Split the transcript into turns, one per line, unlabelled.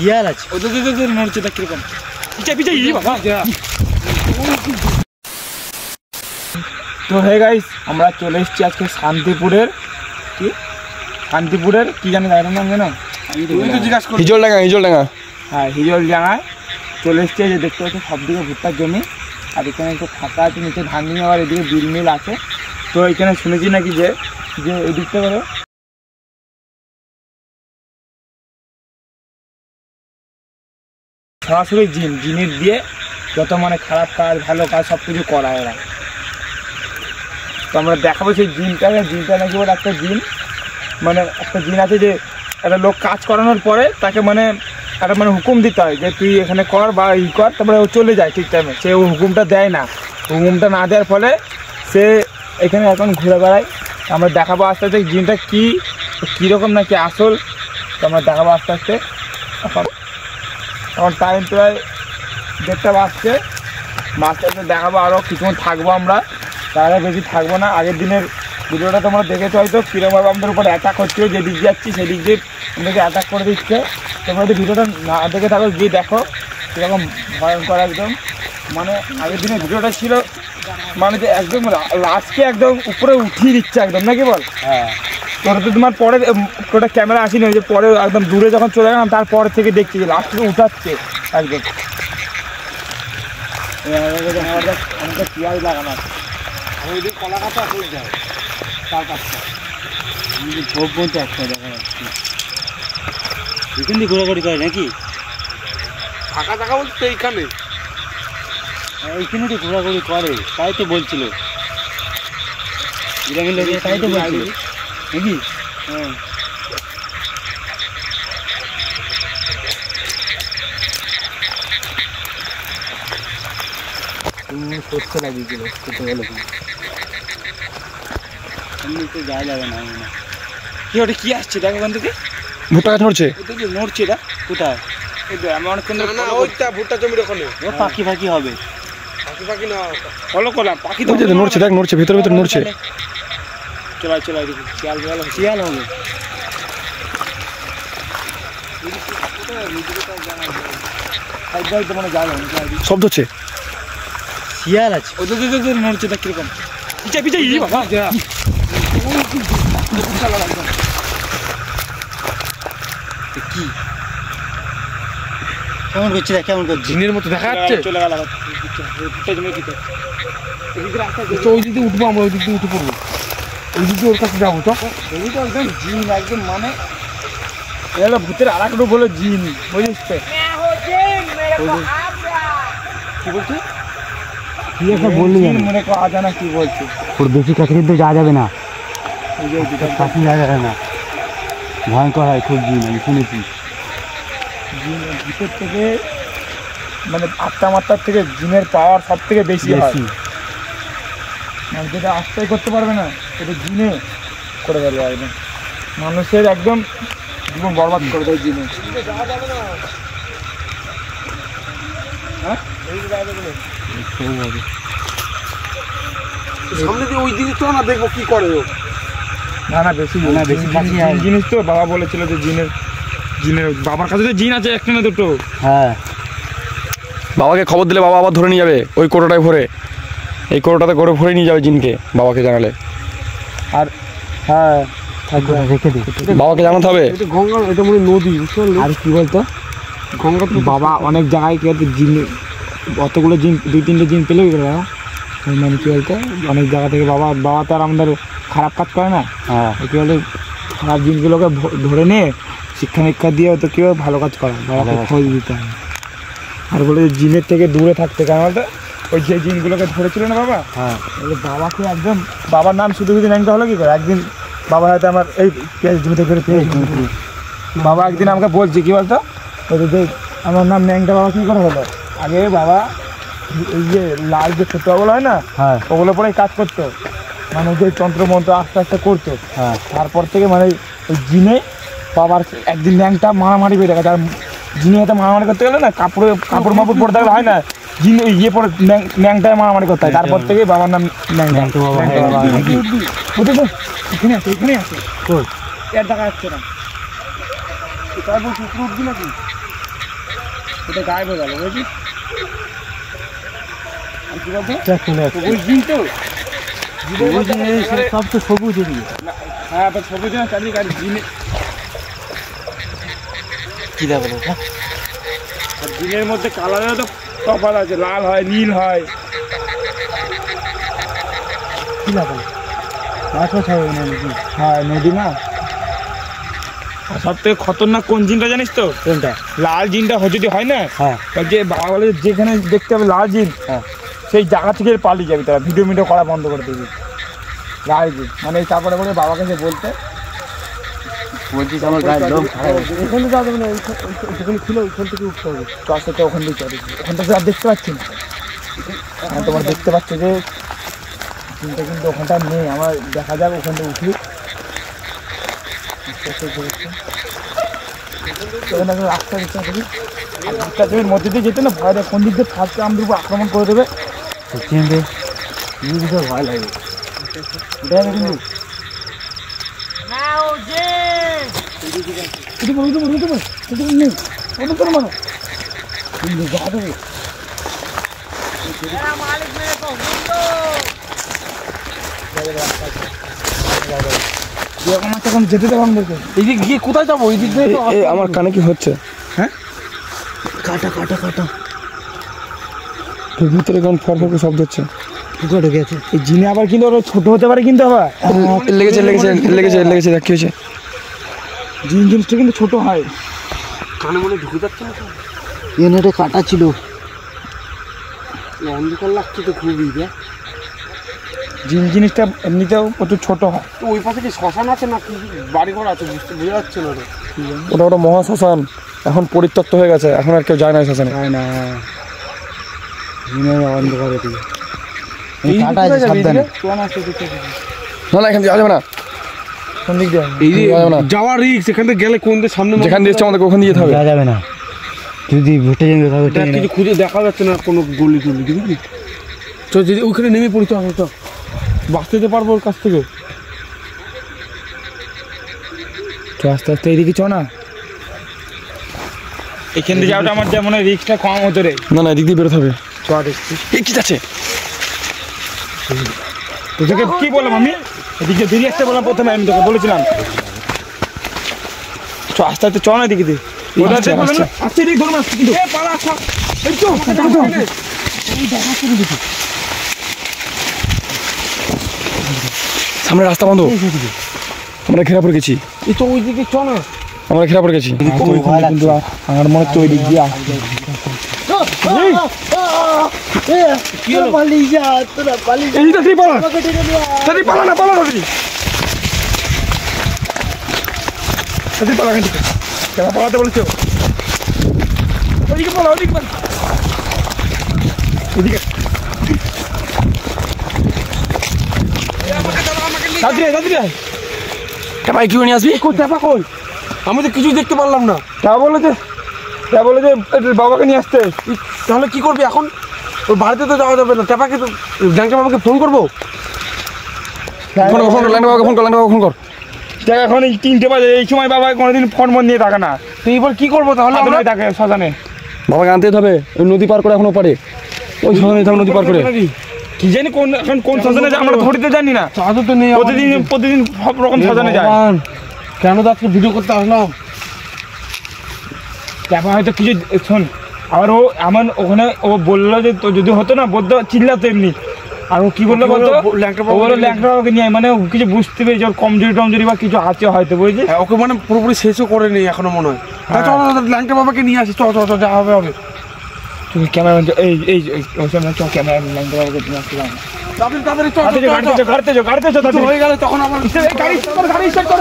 শিয়াল আছে ওদের নড়ছে তা কিরকম পিছে পিছে বাবা। তো হে গাইস আমরা চলে এসেছি আজকে শান্তিপুরের কি জানি জায়গাটার নাম জানো?
হিজলডাঙ্গা।
হ্যাঁ হিজলডাঙ্গায় চলে এসেছি। যে দেখতে পাচ্ছি সবদিকে ভুট্টার জমি, আর এখানে একটু ফাঁকা আছে, নিচে ধান নিয়ে আবার এদিকে বিল মিল আছে। তো এখানে শুনেছি নাকি যে এই দিকটা করে সরাসরি জিনের দিয়ে যত মানে খারাপ কাজ ভালো কাজ সব কিছু করা এরা। তো আমরা দেখাবো সেই জিনটা নাকি ওর একটা জিন, মানে একটা জিন আছে যে একটা লোক কাজ করানোর পরে তাকে মানে একটা মানে হুকুম দিতে হয় যে তুই এখানে কর বা কর, তারপরে ও চলে যায় ঠিক টাইমে। সে ও হুকুমটা দেয় না, হুকুমটা না দেওয়ার ফলে সে এখানে এখন ঘুরে বেড়ায়। আমরা দেখাবো আস্তে আস্তে জিনটা কীরকম নাকি আসল। তো আমরা দেখাবো আস্তে আস্তে। এখন টাইম প্রায় 1:30 বাজছে, দেখাবো। আরও কিছুক্ষণ থাকবো আমরা, তাহলে বেশি থাকবো না। আগের দিনের ভিডিওটা তোমরা দেখেছো হয়তো, কীরকমভাবে আমাদের উপর অ্যাটাক হচ্ছিলো, যেদিক যাচ্ছি সেদিক দিয়ে আমাদেরকে অ্যাটাক করে দিচ্ছে। তোমরা যদি ভিডিওটা না দেখে থাকো গিয়ে দেখো কীরকম ভয়ঙ্কর একদম। মানে আগের দিনের ভিডিওটা ছিল মানে যে একদম লাস্টকে একদম উপরে উঠিয়ে দিচ্ছে একদম, নাকি বল? হ্যাঁ। তোরা তো তোমার পরে ওটা ক্যামেরা আসেনি, যে পরে একদম দূরে যখন চলে গেলাম তারপর থেকে দেখছি যে লাস্ট থেকে উঠাচ্ছে একদম। আমাদের পেঁয়াজ লাগানো আছে, আমি ওই দিন কলা গাছা হয়ে যায় তার কাছটা ভোগ বলতে একটা দেখা যাচ্ছে। এখান দিয়ে ঘোরাঘুরি করে নাকি
ফাঁকা জায়গা বলতে এইখানে
তো ঘোরাঘুরি করে, তাই তো বলছিল গ্রামের লোক, তাই তো বলছিল নাকি? হ্যাঁ। সরষে লাগিয়েছিল ছোটোবেলা এমনি তো যাওয়া যাবে না। কি ওটা কি আসছে দেখ ওখান থেকে?
ভুট্টা গাছ নড়ছে
এটা কোথায়? আমি অনেকক্ষণ
ভুট্টা জমির ওখানে
পাখি ফাঁকি হবে,
পাখি না
ফলো করলাম, পাখি তো
নড়ছে, দেখ নড়ছে, ভেতরে নড়ছে।
চলাই দেখি শিয়াল হবে।
শব্দ হচ্ছে,
শিয়াল আছে ওদের নড়ছে তা কিরকম পিছে পিছে বাবা। কি কেমন করছে দেখ, কেমন করছে
জিনের মতো দেখা যাচ্ছে।
চলে গেল
ওই দিকে উঠবো আমরা, ওই দিকে উঠে পড়বো, ওই দিকে ওর কাছে যাবো। তো
একদম জিন একদম, মানে এটা ভূতের আর এক রূপ হলো জিন, বুঝিস তো? কি বলছি মনে করা যায় না, কি বলছি ওর বেশি কাছে কিন্তু যাওয়া যাবে না, কাছে যাওয়া যাবে না, ভয়ঙ্কর হয় খুব জিন। আমি শুনেছি ভূতের থেকে মানে আত্মামাত্রার থেকে জিনের পাওয়ার সব থেকে বেশি হয়। মানে যেটা আস্তাই করতে পারবে না সেটা জিনে করে ফেলবে একদম, মানুষের একদম জীবন বরবাদ করে দেয় জিনে। হ্যাঁ
সামনে দিয়ে ওই দিকে চল না, দেখবো কি করে।
না বেশি জিনিস তো বাবা বলেছিল যে জিনের বাবার কাছে তো জিন আছে একটা না দুটো। হ্যাঁ,
বাবাকে খবর দিলে বাবা আবার ধরে নিয়ে যাবে ওই কোটোটায় ভরে, এই কোটোটাতে করে ভরে নিয়ে যাবে জিনকে, বাবাকে জানালে।
আর হ্যাঁ রেখে দিই,
বাবাকে জানাতে হবে।
গঙ্গা এটা মনে নদী, আর কি বলতো গঙ্গা বাবা অনেক জায়গায় কি বলতো জিন, অতগুলো জিন 2-3টে জিন পেলেও মানে কি বলতো অনেক জায়গা থেকে বাবা তো আর আমাদের খারাপ কাজ করে না। হ্যাঁ, কী বলে খারাপ জিনগুলোকে ধরে নিয়ে শিক্ষা নিক্ষা দিয়ে তো কীভাবে ভালো কাজ করা, বাবাকে খোঁজ দিতে হবে। আর বলে জিনের থেকে দূরে থাকতে, কারণ বলতো ওই যে জিনগুলোকে ধরেছিল না বাবা, হ্যাঁ বাবাকে একদম, বাবার নাম শুধু ন্যাংটা হলো কী করে? একদিন বাবা হয়তো আমার এই পেঁয়াজ জমিতে করে পেঁয়াজ বাবা একদিন আমাকে বলছে কী বলতো, যে আমার নাম ন্যাংটা বাবা কী করে হলো? আগে বাবা এই যে লাল যে ছোটোগুলো হয় না, হ্যাঁ ওগুলো পরেই কাজ করতো, মানে যে তন্ত্রমন্ত্র আস্তে আস্তে করতো। হ্যাঁ, তারপর থেকে মানে ওই জিনে বাবার একদিন ন্যাংটা মারামারি বেড়ে গেছে। আর জিনে হয়তো মারামারি করতে গেলে না কাপড় মাপড় পরে থাকলে হয় না, জিন ইয়ে পরে ন্যাংটায় মারামারি করতে হয়। তারপর থেকে বাবার নাম ন্যাংটা বাবা। এখানে আছে এর দেখা যাচ্ছে না, তারপর কুকুর উঠবি নাকি? এটা গায়েব হয়ে গেল বুঝেছিস। আর কি বলতো সবুজ দিন তো সব তো সবুজ এদিকে। হ্যাঁ সবুজ না চারদিকে আর দিনে কি দেবো না দিনের মধ্যে কালারেরও তো তফাৎ আছে, লাল হয় নীল হয়। কি লাগানো মাছ মাছ হবে না নদী? হ্যাঁ নদী না। আর সব থেকে খতরনাক কোন জিনটা জানিস তো? কোনটা? লাল জিনটা যদি হয় না, হ্যাঁ যে বাবা বলে যেখানে দেখতে হবে লাল জিন, হ্যাঁ সেই জায়গা থেকে পালিয়ে যাবি, তারা ভিডিও মিডিও করা বন্ধ করে দিবি। লাল জিন মানে তারপরে বলে বাবাকে যে বলতে বলছিস আমার গায়ের লোক ওখানে যাওয়া যাবে না, ওইখানে ছিল ওইখান থেকে উঠতে হবে। তো আসতে তো ওখান থেকে চলে ওখানটা তো আর দেখতে পাচ্ছি না। হ্যাঁ তোমার দেখতে পাচ্ছ যে জিনটা কিন্তু ওখানটা নেই, আমার দেখা যাক ওখানটা উঠি। রাস্তা দেখতে দেখি রাস্তা জমির মধ্যে দিয়ে যেতে না ভয় দেয়, কোন দিক দিয়ে ফার্স্ট আমাদের উপর আক্রমণ করে দেবে। ভয় লাগে যেতে দেবো আমাদেরকে। এই দিক গিয়ে কোথায় যাবো? এই দিক দিয়ে
আমার কানে কি হচ্ছে?
হ্যাঁ কাটা কাটা কাটা
ভিতরে কেমন ফরফর শব্দ হচ্ছে।
ঢুকে গেছে এই জিনে আবার কিন্তু ওরা ছোট হতে পারে কিন্তু আবার
লেগেছে লেগেছে লেগেছে লেগেছে দেখ কি হয়েছে।
জিন জিনিসটা কিন্তু ছোট হয়, কানে মনে ঢুকে যাচ্ছে না। এনে কাটা ছিল, অন্ধকার লাগছে তো খুবই। জিন জিনিসটা এমনিতেও প্রচুর ছোট হয়। তো ওই পাশে কি শ্মশান আছে না কি বাড়ি ঘর আছে বোঝা যাচ্ছে না।
ওটা ওটা মহা শ্মশান, এখন পরিত্যক্ত হয়ে গেছে, এখন আর কেউ যায় না শ্মশানে।
যায় না অন্ধকার
না না এখান দিয়ে যাবে না,
কোন দিক দিয়ে
যাওয়ার রিস্ক, এখান থেকে গেলে কোন দিকে সামনে
যেখান দিয়ে আমাদেরকে ওখান দিয়ে যেতে হবে।
যাবে না যদি ভুটে
কিছু খুঁজে দেখা যাচ্ছে না কোনো গলি টলি বুঝলি। তো যদি ওইখানে নেমে পড়তে হবে তো বাঁচতে যেতে পারবো ওর কাছ থেকে।
তো আস্তে আস্তে এইদিকে চ না, এখান দিয়ে যাওয়াটা আমার যেমন রিস্কটা কম হতো রে।
না না এদিক দিয়ে বেরোতে হবে।
চ দেখছি
কি আছে
তোকে কি বললাম আমি, এদিকে বেরিয়ে আসতে বললাম প্রথমে, আমি তোকে বলেছিলাম চ আস্তে আস্তে চ না এদিকে দিয়ে। আস্তে এদিকে ধরুন আসছে কিন্তু
সামনে রাস্তা বন্ধ, আমরা ঘেরা পড়ে গেছি।
এই তো ওই দিকে চ না,
আমরা ঘেরা পড়ে গেছি।
কিন্তু আমার মনে হচ্ছে ওই দিক দিয়ে পালাতে বলেছো। ওইদিকে পালা, ওইদিকে পালা, ওইদিকে
ভাই কি নিয়ে আসবি?
আমি তো কিছু দেখতে পারলাম না।
তা বলে যে বাবাকে নিয়ে আসতে।
তাহলে কি করবি এখন? ওর বাড়িতে তো যাওয়া যাবে না, টেপাকে তো ব্যাংকের বাবাকে ফোন করবো।
ফোন কর।
দেখ এখন এই 3টে বাজে, এই সময় বাবা কোনোদিন ফোন নিয়ে থাকে না।
তো এবার কি করবো তাহলে?
আমরা তাকে শ্মশানে
বাবাকে আনতে হবে, ওই নদী পার করে এখনো পারে, ওই শ্মশানে নদী পার করে।
কি জানি কোন এখন কোন শ্মশানে যায় আমরা ধরতে জানি না।
চাদর তো নেই,
প্রতিদিন সব রকম শ্মশানে যায়।
কেন তো আজকে ভিডিও করতে আসলাম?
তারপর হয়তো কিছু শোন, আবার ও এমন ওখানে ও বললো যে তো যদি হতো না বলতো চিল্লাতো এমনি। আর ও কি বললো বলতো ল্যাংটা বাবাকে নিয়ে, মানে কিছু বুঝতে পেরেছি ওর কমজোরি টমজোরি বা কিছু আছে হয়তো বুঝেছি।
ওকে মানে পুরোপুরি শেষও করে নেই এখনো মনে হয়। ল্যাংটা বাবাকে নিয়ে আসি, চ যা হবে হবে।
তুমি ক্যামেরা এই ক্যামেরা ল্যাংটা বাবাকে নিয়ে আসতে পারো। গাড়িতে হয়ে গেলে তখন আমার গাড়ি স্টার্ট করে